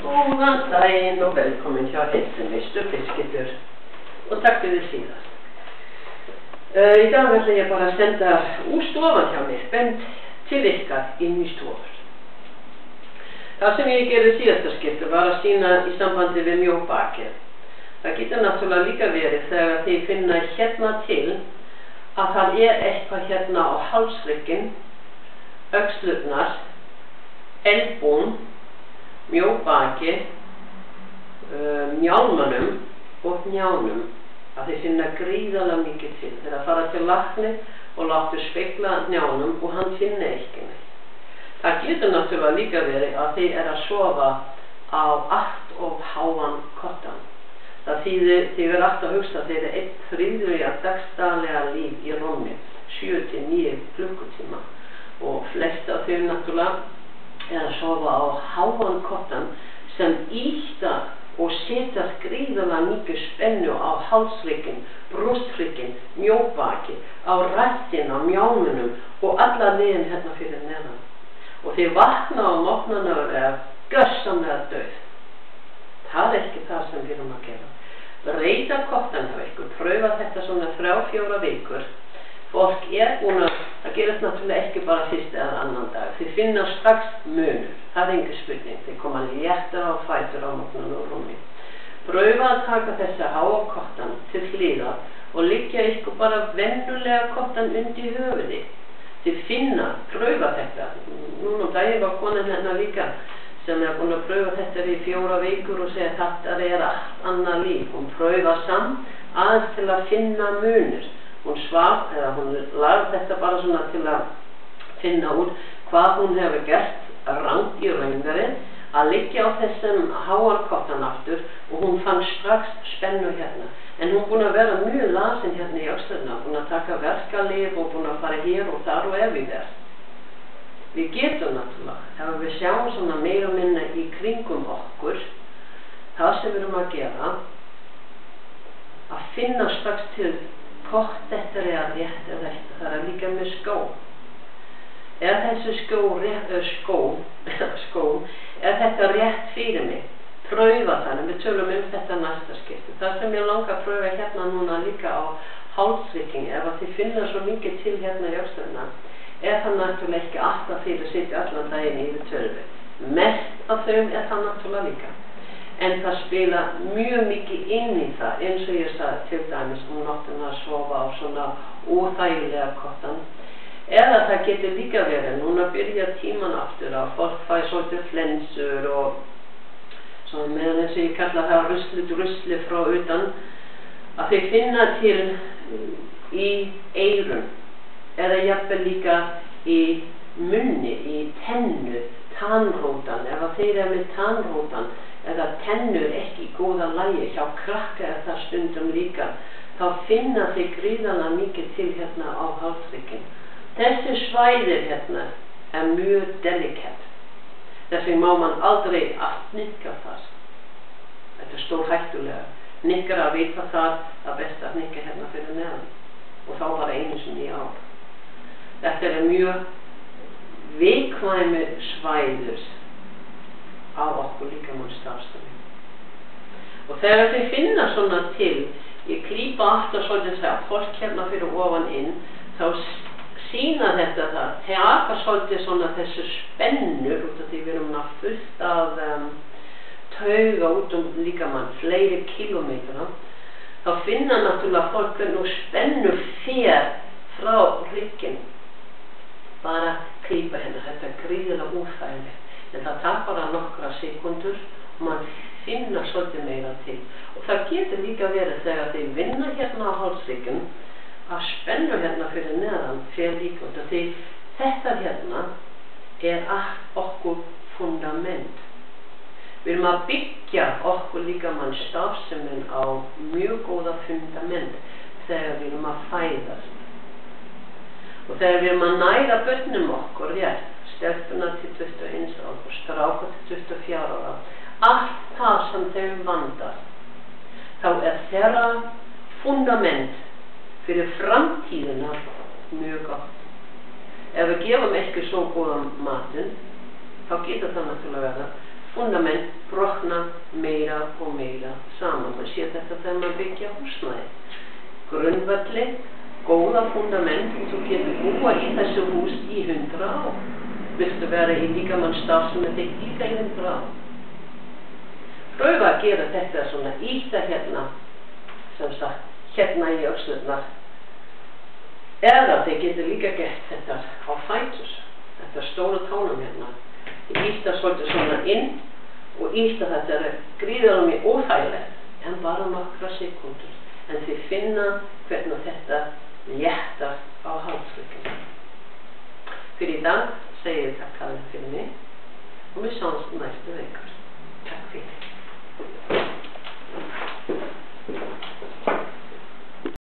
Góðan daginn og velkomin hjá Heilsumiðstöð Birgittur og takk fyrir síðast. Í dag ætla ég bara að senda úr stofan hjá mér bent til ykkar inn í stofur. Það sem ég gerði síðasta skipti var að sýna í sambandi við mjóbakið. Það getur náttúrulega líka verið þegar þið finna hérna til að það eitthvað hérna á hálsrygginn, öxlurnar, elbún, mjóbaki, mjálmanum og hnjánum að þið finna gríðarlega mikið til. Þeir að fara til lækni og láttu spegla hnjánum og hann finna ekki neitt. Það getur náttúrulega líka verið að þið að sofa á allt of háan kottan. Það þýðir þið alltaf að hugsa að þið 1/3 dagsdaglega líf í rúmi, 7 til 9 klukkutíma og flest af þau náttúrulega að sofa á háan kottan sem ýta og setja gríðarlega mikið spennu á hálsrygginn, brjóstrygginn, mjóbaki, á rættina, mjálmunum og alla liðin hérna fyrir neðan. Og þið vakna á morgnana og gjörsamlega dauð. Það ekki það sem við erum að gera. Breyta kottan hjá ykkur, pröfa þetta svona 3-4 vikur. Fólk búin að það gerist náttúrulega ekki bara fyrst eða annan dag. Þið finna strax munur, það enga spurning. Þið koma léttar á fætur á morgnana og rúmi. Pröfa að taka þessi háa kottan til hliðar og liggja ykkur bara venjulega kottan undir höfuði. Þið finna, pröfa þetta. Núna daginn var konan hérna líka sem búin að pröfa þetta í 4 vikur og segja þetta allt annað líf. Hún pröfa samt aðeins til að finna munur. Hún svaf, eða hún lagði þetta bara svona til að finna út hvað hún hefur gert rangt í raunverið að liggja á þessum háan kottan aftur og hún fann strax spennu hérna. En hún búin að vera mjög lasin hérna í öxlurna, búin að taka verkalyf og búin að fara hér og þar og everywhere. Við getum náttúrulega, ef við sjáum svona meira og minna í kringum okkur, það sem við erum að gera, að finna strax til hvort þetta rétt eða ekki. Það líka með skó. Þessi skó, þetta rétt fyrir mig? Pröfa það, en við tölum þetta næsta skipti. Það sem ég langar að pröfa hérna núna líka á hálsrygginn, ef að þið finna svo mikið til hérna í öxlurna, það náttúrulega ekki alltaf fyrir að sitja allan daginn yfir 12. Mest af þeim það náttúrulega líka. En það spila mjög mikið inn í það, eins og ég sagði til dæmis nóttina að sofa á svona óþægilega kottan. Eða það getur líka verið, núna byrja tíman aftur að fólk fæ svolítið flensur og svona meðan eins og ég kalla það rusli frá utan, að þið finna til í eyrun, eða jafnvel líka í munni, í tennu, tannrótan, ef að þeir með tannrótan, eða tennur ekki í góða lagi, hjá krakka það stundum líka, þá finna þið gríðarlega mikið til hérna á hálsrygginn. Þessi svæðir hérna mjög delikate. Þessi má man aldrei að hnikka það. Þetta stór hættulega. Hnikkar að vita það best að hnikka hérna fyrir neðan. Og þá bara einu sinni í ár. Þetta mjög viðkvæmi svæður á okkur líkamannsstarfsemi. Og þegar þið finna svona til, ég klípa alltaf svolítið það, fólk hérna fyrir ofan inn, þá sýna þetta það, taka svolítið svona þessu spennu, út af því við erum fullt af tauga út líkamann, fleiri kílómetra, þá finna náttúrulega fólk nú spennu fer frá rygginn, bara klípa hérna, þetta gríðarlega óþægilegt. En það tar bara nokkra sekundur og mann finna svolítið meira til. Og það getur líka verið þegar þið vinna hérna á hálsrygginn að spennu hérna fyrir neðan fyrir líka. Því þetta hérna allt okkur fundament. Við erum að byggja okkur líkamannsstarfsemin á mjög góða fundament þegar við erum að fæðast. Og þegar við erum að næra börnum okkur rétt, stelpuna til 21 ára og stráka til 24 ára, allt það sem þeim vandar, þá þeirra fundament fyrir framtíðina mjög gott. Ef við gefum ekki svo góðan matinn, þá getur það náttúrulega verið fundament brotna meira og meira saman. Man sér þetta þegar maður byggja húsnæði. Grunnvalli, góða fundament og þú getur búa í þessu hús í 100 ár. Viltu vera í líkamann starfsemi þig líka í 100 ár. Pröfa að gera þetta svona íta hérna, sem sagt, hérna í öxlurnar. Eða þeir getur líka gert þetta á fætur, þetta stóra tánum hérna. Þeir íta svolítið svona inn og íta þetta gríðar mig óþægilegt, en bara nokkra sekúndur. En þið finna hvernig þetta léttar á halsryggjum. Fyrir í dag segir ég takk alveg fyrir mig og við sjáumst næstu vikur. Takk fyrir.